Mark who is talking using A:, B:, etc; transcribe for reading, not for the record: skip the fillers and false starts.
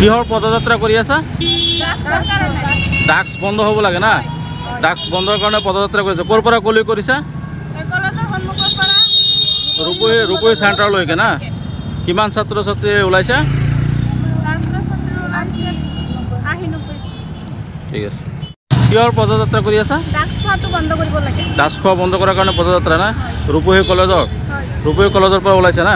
A: কিহৰ পদযাত্ৰা কৰি আছা? ডাক্স বন্ধ হ'ব লাগে না, ডাক্স বন্ধৰ কাৰণে পদযাত্ৰা কৰিছা। ক'ৰ পৰা ক'লৈ কৰিছা? ৰূপহী চেণ্টাৰলৈকে না। কিমান ছাত্ৰ ছাত্ৰী ওলাইছা? ঠিক আছে। কিহৰ পদযাত্ৰা কৰি আছা? ডাক্স খোৱা বন্ধ কৰাৰ কাৰণে পদযাত্ৰা না। ৰূপহী কলেজৰ পৰা ওলাইছা না।